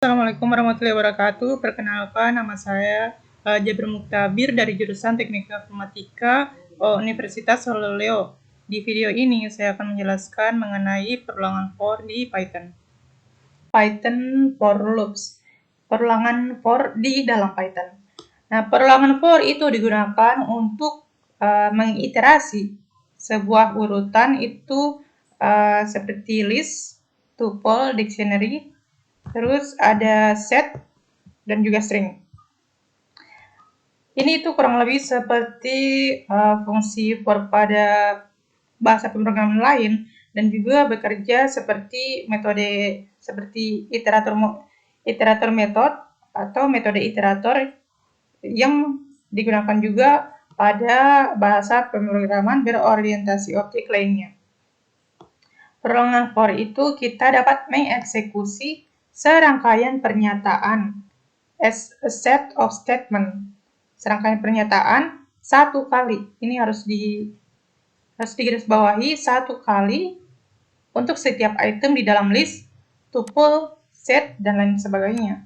Assalamualaikum warahmatullahi wabarakatuh. Perkenalkan, nama saya Jabir Muktabir dari jurusan Teknik Informatika Universitas Solo Leo. Di video ini saya akan menjelaskan mengenai perulangan for di Python. Python for loops. Perulangan for di dalam Python. Nah, perulangan for itu digunakan untuk mengiterasi sebuah urutan itu seperti list, tuple, dictionary, terus ada set dan juga string. Ini itu kurang lebih seperti fungsi for pada bahasa pemrograman lain dan juga bekerja seperti metode iterator method atau metode iterator yang digunakan juga pada bahasa pemrograman berorientasi objek lainnya. Perulangan for itu kita dapat mengeksekusi serangkaian pernyataan as a set of statement. Serangkaian pernyataan satu kali. Ini harus digarisbawahi satu kali untuk setiap item di dalam list, tuple, set, dan lain sebagainya.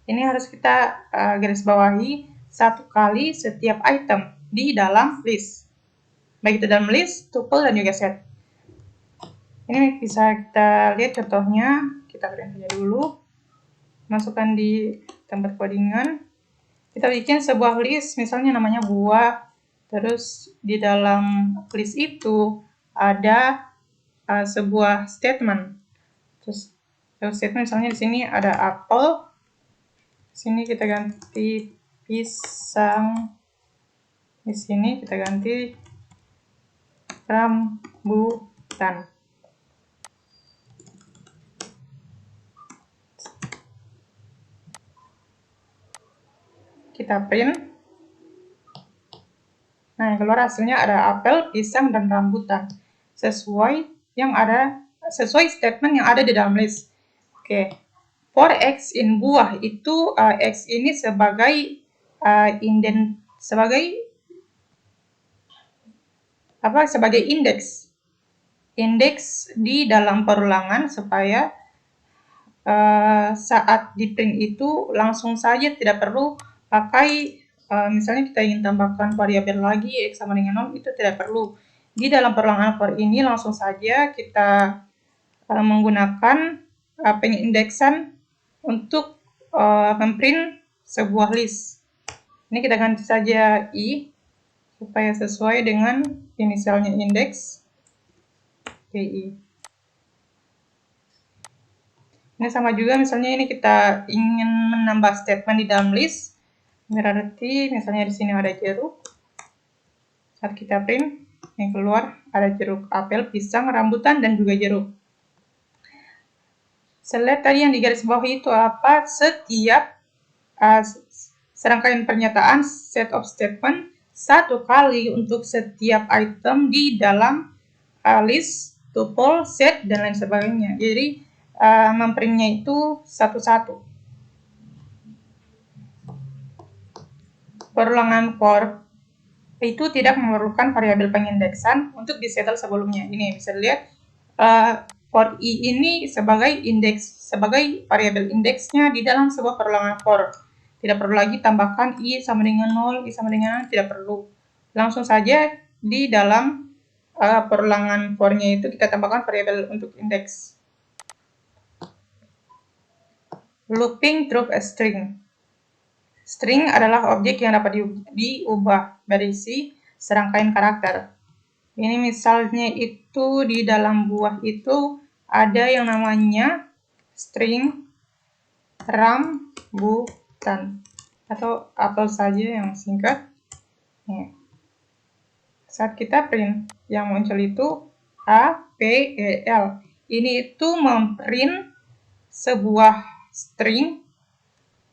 Ini harus kita garisbawahi satu kali setiap item di dalam list. Baik itu dalam list, tuple, dan juga set. Ini bisa kita lihat contohnya. Kita print saja dulu. Masukkan di tempat codingan. Kita bikin sebuah list, misalnya namanya buah. Terus di dalam list itu ada sebuah statement. Terus statement misalnya di sini ada apple. Sini kita ganti pisang. Di sini kita ganti rambutan. Kita print. Nah, yang keluar hasilnya ada apel, pisang, dan rambutan. Sesuai statement yang ada di dalam list. Oke. For X in buah itu X ini sebagai indeks. Indeks di dalam perulangan supaya saat di print itu langsung saja, tidak perlu pakai misalnya kita ingin tambahkan variabel lagi X sama dengan 0, itu tidak perlu. Di dalam perulangan for ini langsung saja kita menggunakan pengindeksan untuk memprint sebuah list. Ini kita ganti saja I supaya sesuai dengan inisialnya indeks PI. Ini sama juga, misalnya ini kita ingin menambah statement di dalam list. Berarti misalnya di sini ada jeruk. Saat kita print, yang keluar ada jeruk, apel, pisang, rambutan, dan juga jeruk. Select tadi yang digarisbawahi itu apa? Setiap serangkaian pernyataan, set of statement, satu kali untuk setiap item di dalam list, tuple, set, dan lain sebagainya. Jadi memprintnya itu satu-satu. Perulangan for itu tidak memerlukan variabel pengindeksan untuk disetel sebelumnya. Ini bisa dilihat for I ini sebagai variabel indeksnya di dalam sebuah perulangan for. Tidak perlu lagi tambahkan I sama dengan 0, I sama dengan 0, tidak perlu. Langsung saja di dalam perulangan for-nya itu kita tambahkan variabel untuk indeks. Looping through a string. String adalah objek yang dapat diubah berisi serangkaian karakter. Ini misalnya itu di dalam buah itu ada yang namanya string rambutan atau apel saja yang singkat. Saat kita print, yang muncul itu APEL. Ini itu memprint sebuah string.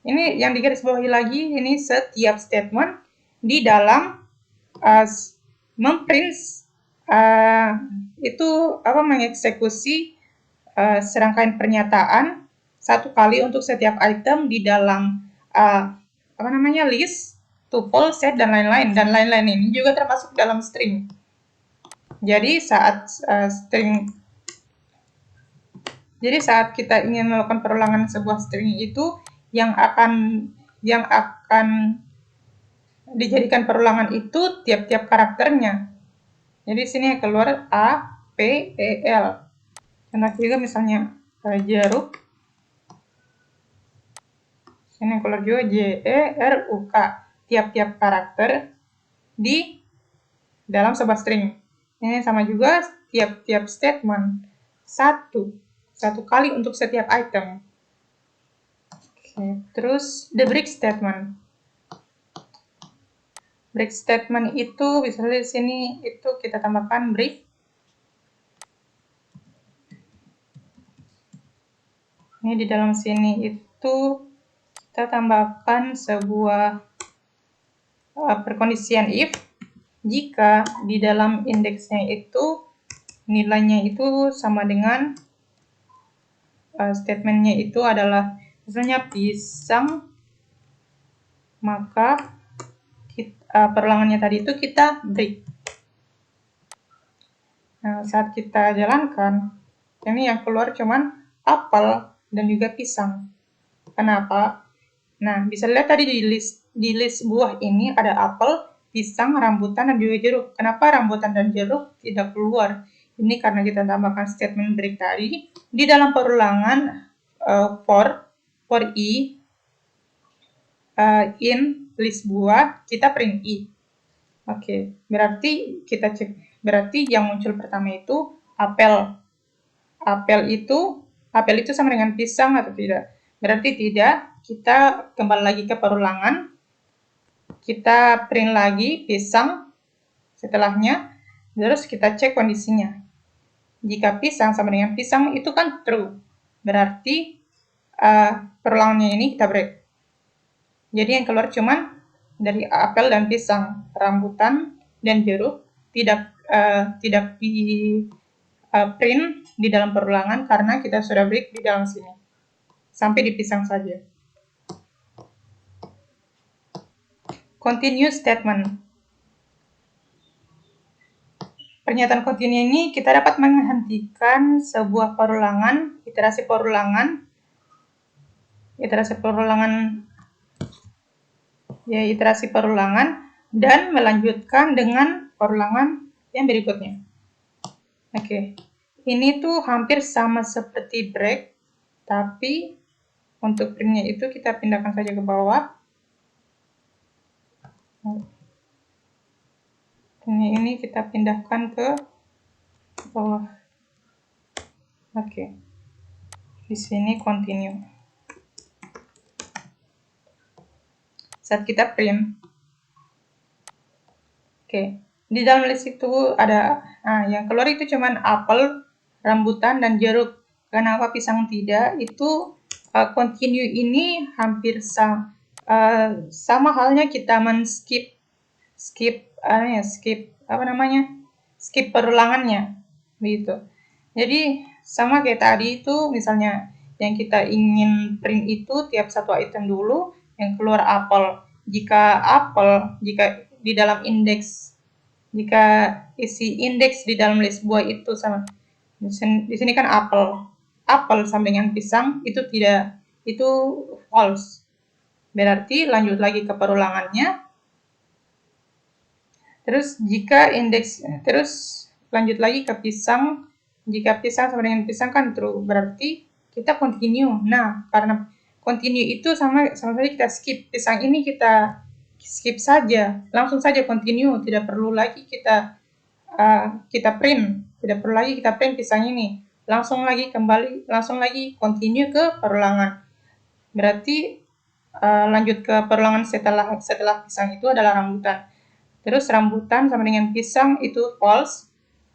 Ini yang digarisbawahi lagi, ini setiap statement di dalam memprint itu mengeksekusi serangkaian pernyataan satu kali untuk setiap item di dalam list, tuple, set, dan lain-lain. Dan lain-lain ini juga termasuk dalam string. Jadi saat string Jadi saat kita ingin melakukan perulangan sebuah string itu yang akan dijadikan perulangan itu tiap-tiap karakternya. Jadi sini keluar A, P, E, L. Contoh juga misalnya jeruk. Sini keluar juga J, E, R, U, K. Tiap-tiap karakter di dalam sebuah string. Ini sama juga tiap-tiap statement. Satu kali untuk setiap item. Oke, terus the break statement. Break statement itu misalnya di sini itu kita tambahkan break. Ini di dalam sini itu kita tambahkan sebuah perkondisian if jika di dalam indeksnya itu nilainya itu sama dengan statementnya itu adalah misalnya pisang, maka perulangannya tadi itu kita break. Nah, saat kita jalankan, ini yang keluar cuman apel dan juga pisang. Kenapa? Nah, bisa lihat tadi di list buah ini ada apel, pisang, rambutan, dan juga jeruk. Kenapa rambutan dan jeruk tidak keluar? Ini karena kita tambahkan statement break tadi. Di dalam perulangan for i in list buah, kita print i. Oke, berarti kita cek. Berarti yang muncul pertama itu apel. Apel itu sama dengan pisang atau tidak? Berarti tidak. Kita kembali lagi ke perulangan. Kita print lagi pisang setelahnya. Terus kita cek kondisinya. Jika pisang sama dengan pisang itu kan true. Berarti perulangannya ini kita break. Jadi yang keluar cuman dari apel dan pisang, rambutan dan jeruk tidak di print di dalam perulangan karena kita sudah break di dalam sini. Sampai di pisang saja. Continue statement. Pernyataan continue ini kita dapat menghentikan sebuah perulangan, iterasi perulangan dan melanjutkan dengan perulangan yang berikutnya. Oke. Ini tuh hampir sama seperti break, tapi untuk printnya itu kita pindahkan saja ke bawah. Ini kita pindahkan ke bawah. Oke. Di sini continue. Saat kita print. Oke. Di dalam list itu ada yang keluar itu cuman apel, rambutan dan jeruk. Kenapa pisang tidak? Itu continue ini hampir sama halnya kita skip perulangannya begitu. Jadi sama kayak tadi itu misalnya yang kita ingin print itu tiap satu item dulu yang keluar apel. Jika di dalam indeks, jika isi indeks di dalam list buah itu sama di sini kan apel sama dengan pisang itu tidak, itu false. Berarti lanjut lagi ke perulangannya. Terus jika indeks, terus lanjut lagi ke pisang. Jika pisang sama dengan pisang kan true, berarti kita continue. Nah, karena continue itu sama saja kita skip. Pisang ini kita skip saja, langsung saja continue. Tidak perlu lagi kita print. Tidak perlu lagi kita print pisang ini. Langsung lagi continue ke perulangan. Berarti lanjut ke perulangan setelah pisang itu adalah rambutan. Terus rambutan sama dengan pisang itu false,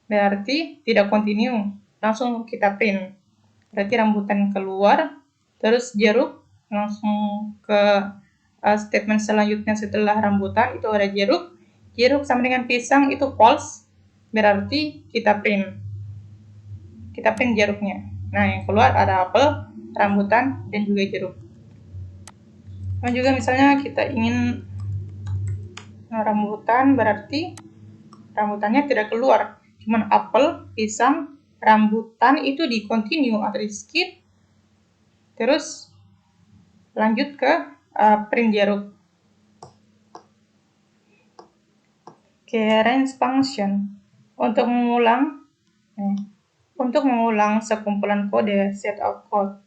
berarti tidak continue. Langsung kita print. Berarti rambutan keluar, terus jeruk langsung ke statement selanjutnya setelah rambutan itu ada jeruk. Jeruk sama dengan pisang itu false, berarti kita print. Kita print jeruknya. Nah, yang keluar ada apel, rambutan, dan juga jeruk. Nah, juga misalnya kita ingin rambutan, berarti rambutannya tidak keluar, cuman apel, pisang, rambutan itu di continue atau di skip, terus lanjut ke print jeruk. Oke, range function untuk mengulang sekumpulan kode set of code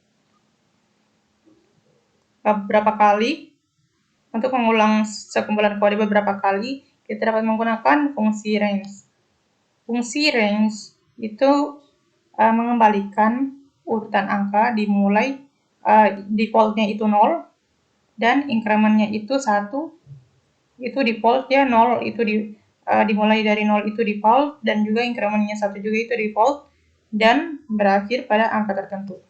beberapa kali. Untuk mengulang sekumpulan kode beberapa kali, kita dapat menggunakan fungsi range. Fungsi range itu mengembalikan urutan angka dimulai defaultnya itu 0 dan incrementnya itu 1. Itu default ya, 0 itu dimulai dari 0 itu default, dan juga incrementnya 1 juga itu default dan berakhir pada angka tertentu.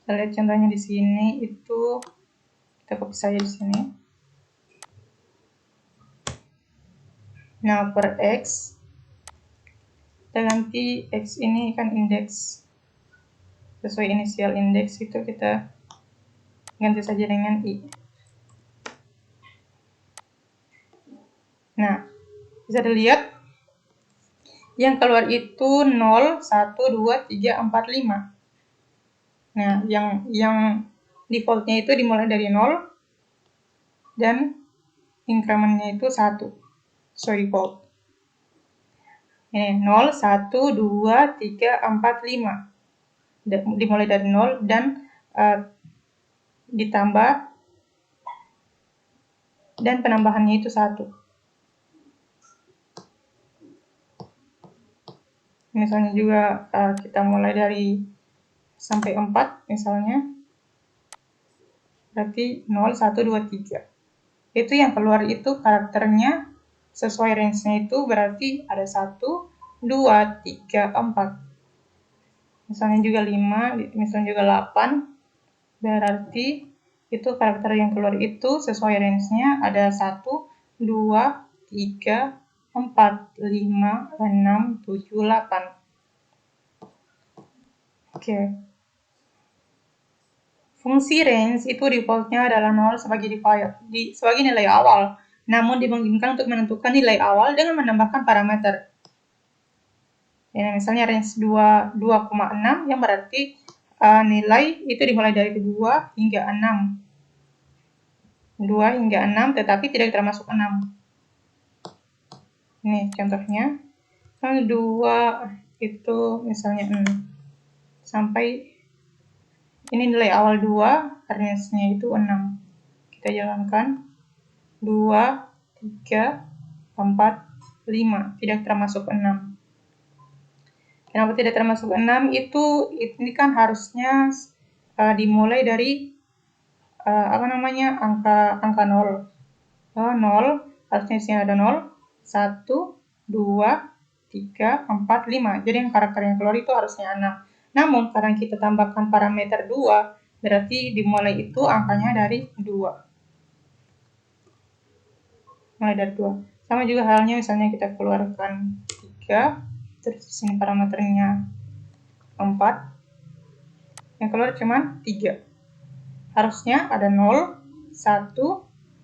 Kita lihat contohnya di sini, itu kita copy saja di sini. Nah, per X, kita ganti X ini kan indeks sesuai inisial indeks, itu kita ganti saja dengan I. Nah, bisa dilihat yang keluar itu 0, 1, 2, 3, 4, 5. Nah, yang defaultnya itu dimulai dari 0 dan incrementnya itu 1. So default. Ini 0, 1, 2, 3, 4, 5. Dimulai dari 0 dan ditambah dan penambahannya itu 1. Misalnya juga kita mulai dari sampai 4 misalnya. Berarti 0, 1, 2, 3. Itu yang keluar itu karakternya sesuai range-nya itu berarti ada 1, 2, 3, 4. Misalnya juga 5, misalnya juga 8. Berarti itu karakter yang keluar itu sesuai range-nya ada 1, 2, 3, 4, 5, 6, 7, 8. Oke. Fungsi range itu defaultnya adalah 0 sebagai nilai awal, namun dimungkinkan untuk menentukan nilai awal dengan menambahkan parameter. Ya, misalnya range 2,6 yang berarti nilai itu dimulai dari 2 hingga 6. 2 hingga 6 tetapi tidak termasuk 6. Ini contohnya. 2 itu misalnya 6. Sampai ini nilai awal 2, range-nya itu 6. Kita jalankan. 2, 3, 4, 5. Tidak termasuk 6. Kenapa tidak termasuk 6? Ini kan harusnya dimulai dari angka 0. 0, harusnya di sini ada 0, 1, 2, 3, 4, 5. Jadi yang karakter yang keluar itu harusnya 6. Namun karena kita tambahkan parameter 2, berarti dimulai itu angkanya dari 2. Mulai dari 2. Sama juga halnya misalnya kita keluarkan 3, terus di sini parameternya 4. Yang keluar cuma 3. Harusnya ada 0, 1,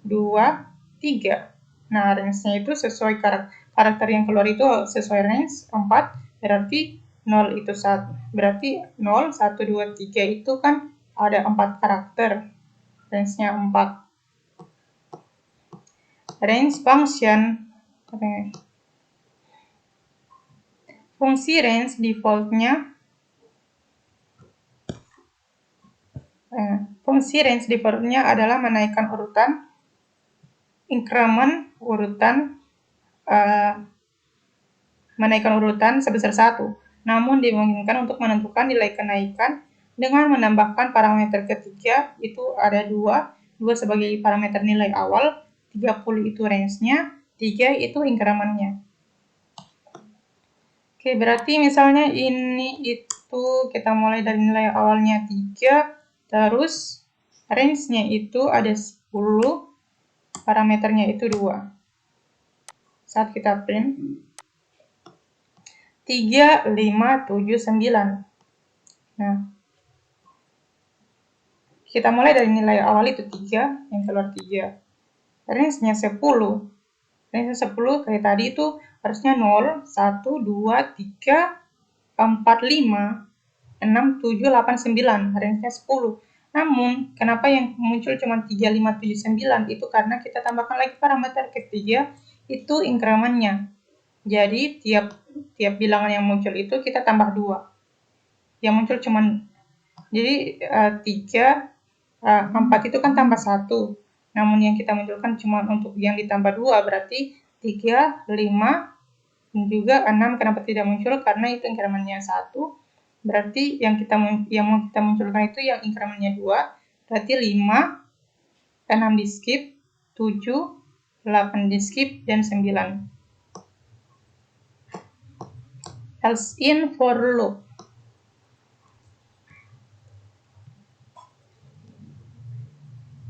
2, 3. Nah, range-nya itu sesuai karakter yang keluar itu sesuai range 4, berarti 0 itu 1. Berarti 0, 1, 2, 3 itu kan ada 4 karakter. Range-nya 4. Range function. Fungsi range defaultnya adalah menaikkan urutan, increment menaikkan urutan sebesar 1. Namun dimungkinkan untuk menentukan nilai kenaikan dengan menambahkan parameter ketiga, itu ada 2 sebagai parameter nilai awal, 30 itu range-nya, 3 itu increment-nya. Oke, berarti misalnya ini itu kita mulai dari nilai awalnya 3, terus range-nya itu ada 10, parameternya itu 2. Saat kita print, 3, 5, 7, 9. Nah, kita mulai dari nilai awal itu 3, yang keluar 3. Range-nya 10. Range-nya 10 kayak tadi itu harusnya 0, 1, 2, 3, 4, 5, 6, 7, 8, 9, range-nya 10. Namun, kenapa yang muncul cuma 3, 5, 7, 9? Itu karena kita tambahkan lagi parameter ketiga, itu increment-nya. Jadi, tiap bilangan yang muncul itu kita tambah 2. Yang muncul cuma, jadi 3, 4 itu kan tambah 1. Namun yang kita munculkan cuma untuk yang ditambah 2, berarti 3, 5, dan juga 6. Kenapa tidak muncul? Karena itu increment-nya 1. Berarti yang mau kita munculkan itu yang increment-nya 2. Berarti 5, 6 di skip, 7, 8 di skip, dan 9. Else in for loop.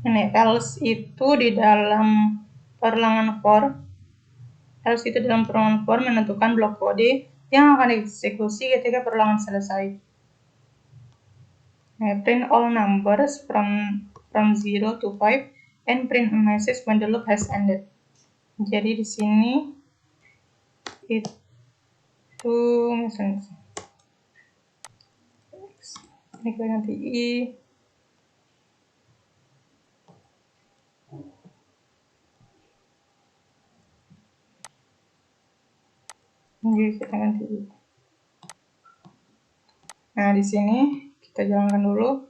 Ini else itu di dalam perulangan for. Else itu dalam perulangan for menentukan blok kode yang akan dieksekusi ketika perulangan selesai. Print all numbers from 0 to 5 and print a message when the loop has ended. Jadi di sini itu misalnya ini kita ganti i. Ini kita ganti i. Nah, di sini kita jalankan dulu.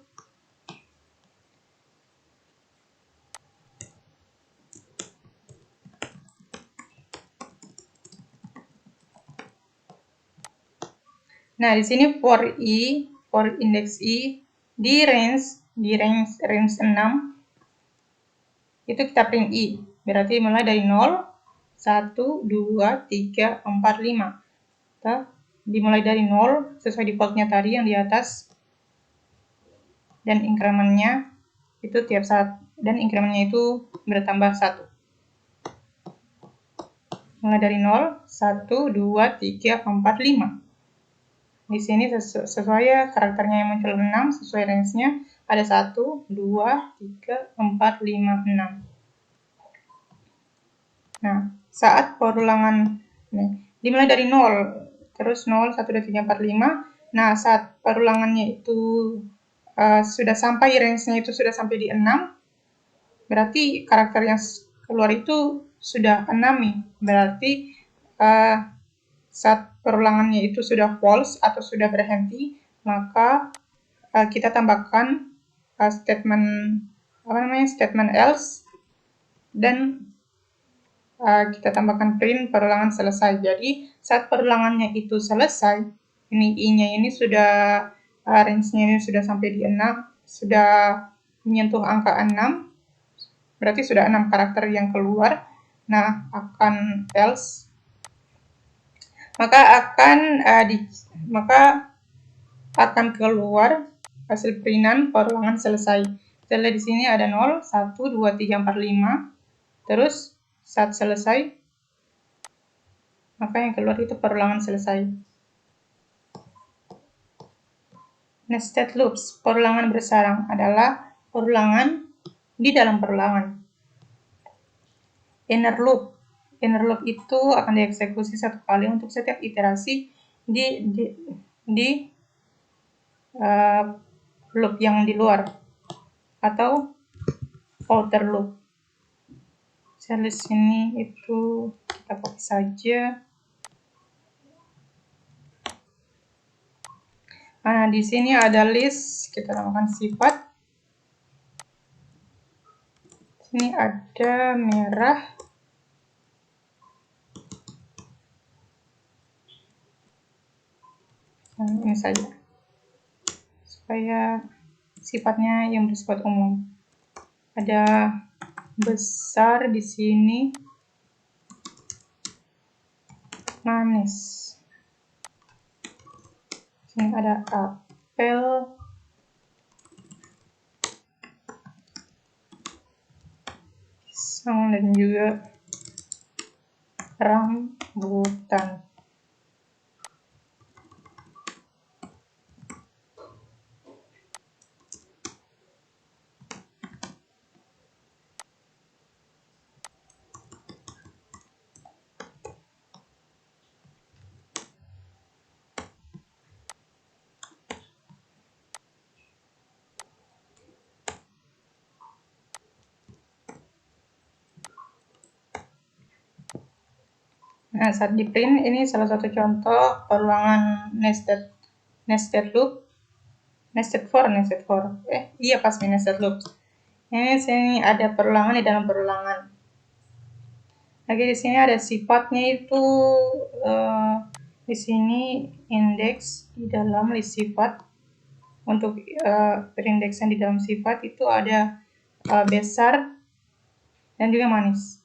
Nah, di sini for index i di range 6 itu kita print i. Berarti mulai dari 0, 1, 2, 3, 4, 5. Kita dimulai dari 0 sesuai defaultnya tadi yang di atas. Dan increment-nya itu tiap saat, dan increment-nya itu bertambah 1. Mulai dari 0, 1, 2, 3, 4, 5. Di sini sesuai ya karakternya yang muncul 6, sesuai range-nya ada 1, 2, 3, 4, 5, 6. Nah, saat perulangan dimulai dari 0, terus 0, 1, 2, 3, 4, 5. Nah, saat perulangannya itu sudah sampai, range-nya itu sudah sampai di 6, berarti karakter yang keluar itu sudah 6 nih. Berarti saat perulangannya itu sudah false atau sudah berhenti, maka kita tambahkan statement else, dan kita tambahkan print perulangan selesai. Jadi saat perulangannya itu selesai, ini i-nya ini sudah range-nya ini sudah sampai di 6, sudah menyentuh angka 6, berarti sudah 6 karakter yang keluar. Nah, akan else, maka akan keluar hasil printan perulangan selesai. Setelah di sini ada 0, 1, 2, 3, 4, 5. Terus saat selesai, maka yang keluar itu perulangan selesai. Nested loops, perulangan bersarang, adalah perulangan di dalam perulangan. Inner loop itu akan dieksekusi satu kali untuk setiap iterasi di loop yang di luar, atau outer loop. Di sini itu kita copy saja. Nah, di sini ada list, kita tambahkan sifat. Sini ada merah. Ini saja, supaya sifatnya yang bersifat umum. Ada besar di sini, manis. Sini ada apel, pisang, dan juga rambutan. Nah, saat di print ini salah satu contoh perulangan nested loop, nested for. Iya pasti nested loop. Ini sini ada perulangan di dalam perulangan. Lagi di sini ada sifatnya itu di sini indeks di dalam list sifat. Untuk perindeksan di dalam sifat itu ada besar dan juga manis.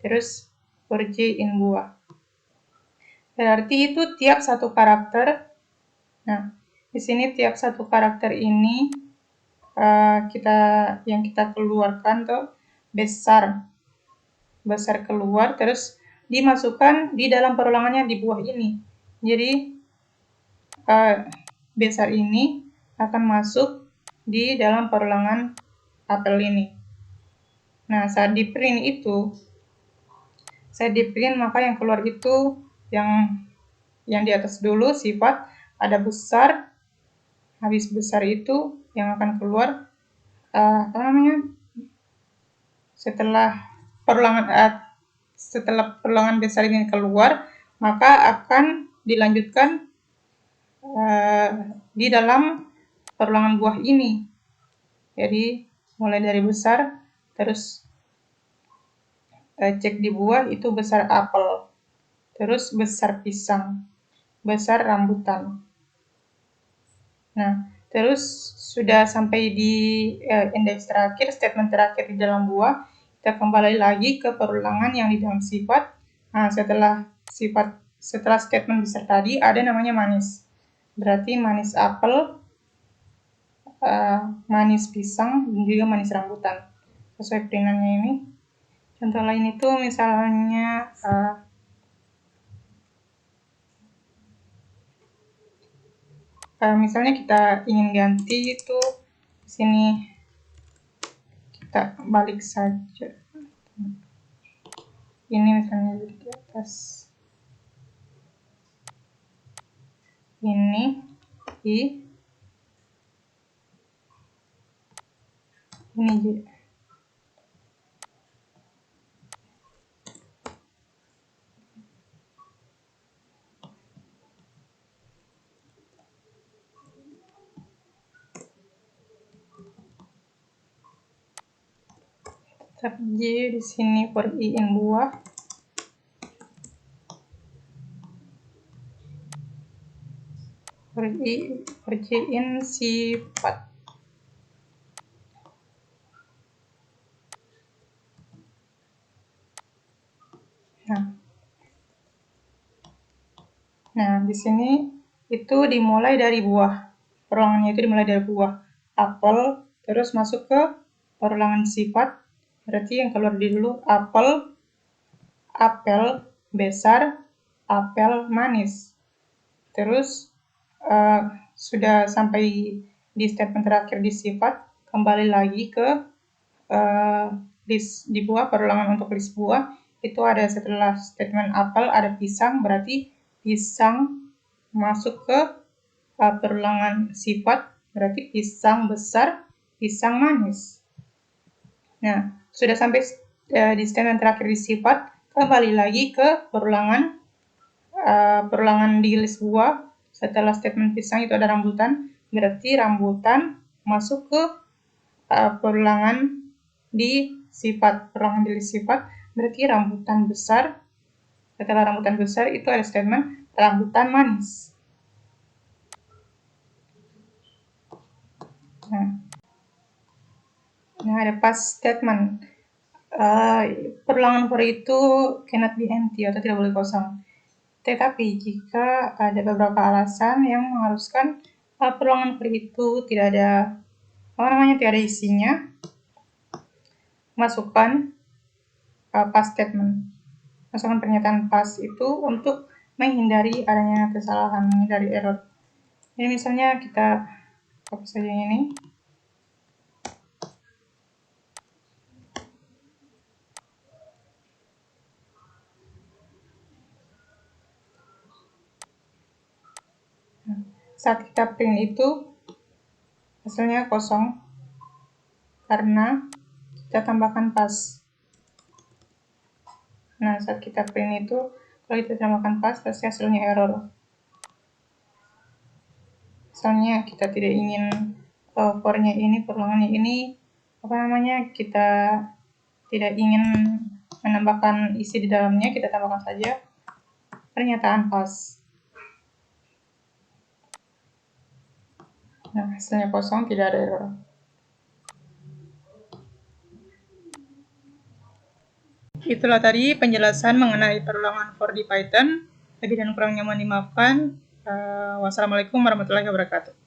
Terus forj in buah. Berarti itu tiap satu karakter. Nah, di sini tiap satu karakter ini yang kita keluarkan tuh besar keluar, terus dimasukkan di dalam perulangannya di buah ini. Jadi besar ini akan masuk di dalam perulangan apel ini. Nah, saat di print maka yang keluar itu yang di atas dulu sifat ada besar, habis besar itu yang akan keluar setelah perulangan besar ini keluar, maka akan dilanjutkan di dalam perulangan buah ini. Jadi mulai dari besar, terus cek di buah itu besar apel, terus besar pisang, besar rambutan. Nah, terus sudah sampai di indeks terakhir, statement terakhir di dalam buah, kita kembali lagi ke perulangan yang di dalam sifat. Nah, setelah statement besar tadi ada namanya manis. Berarti manis apel, manis pisang, dan juga manis rambutan. Sesuai perintannya ini. Contoh lain itu misalnya misalnya kita ingin ganti itu di sini kita balik saja. Ini misalnya di atas. Ini J. Tetap J di sini for I in buah. For J in sifat. Nah, di sini itu dimulai dari buah. Perulangannya itu dimulai dari buah. Apel, terus masuk ke perulangan sifat. Berarti yang keluar dulu apel, besar, apel, manis. Terus sudah sampai di statement terakhir di sifat, kembali lagi ke list di buah, perulangan untuk list buah. Itu ada setelah statement apel, ada pisang, berarti pisang masuk ke perulangan sifat, berarti pisang besar, pisang manis. Nah, sudah sampai di statement terakhir di sifat, kembali lagi ke perulangan di list buah. Setelah statement pisang itu ada rambutan, berarti rambutan masuk ke perulangan di sifat. Perulangan di list sifat berarti rambutan besar. Setelah rambutan besar itu ada statement rambutan manis. Nah, ada past statement. Perulangan for itu cannot be empty atau tidak boleh kosong. Tetapi jika ada beberapa alasan yang mengharuskan perulangan for itu tidak ada isinya, masukkan past statement. Masukkan pernyataan past itu untuk menghindari adanya kesalahan, menghindari error. Ini misalnya kita copy saja ini. Saat kita print itu hasilnya kosong karena kita tambahkan pas. Nah, saat kita print itu Kalau kita tambahkan pas, pasti hasilnya error. Misalnya kita tidak ingin for-nya ini, perluangannya ini, kita tidak ingin menambahkan isi di dalamnya, kita tambahkan saja pernyataan pas. Nah, hasilnya kosong, tidak ada error. Itulah tadi penjelasan mengenai perluangan for di Python. Lebih dan kurangnya mohon dimaafkan. Wassalamualaikum warahmatullahi wabarakatuh.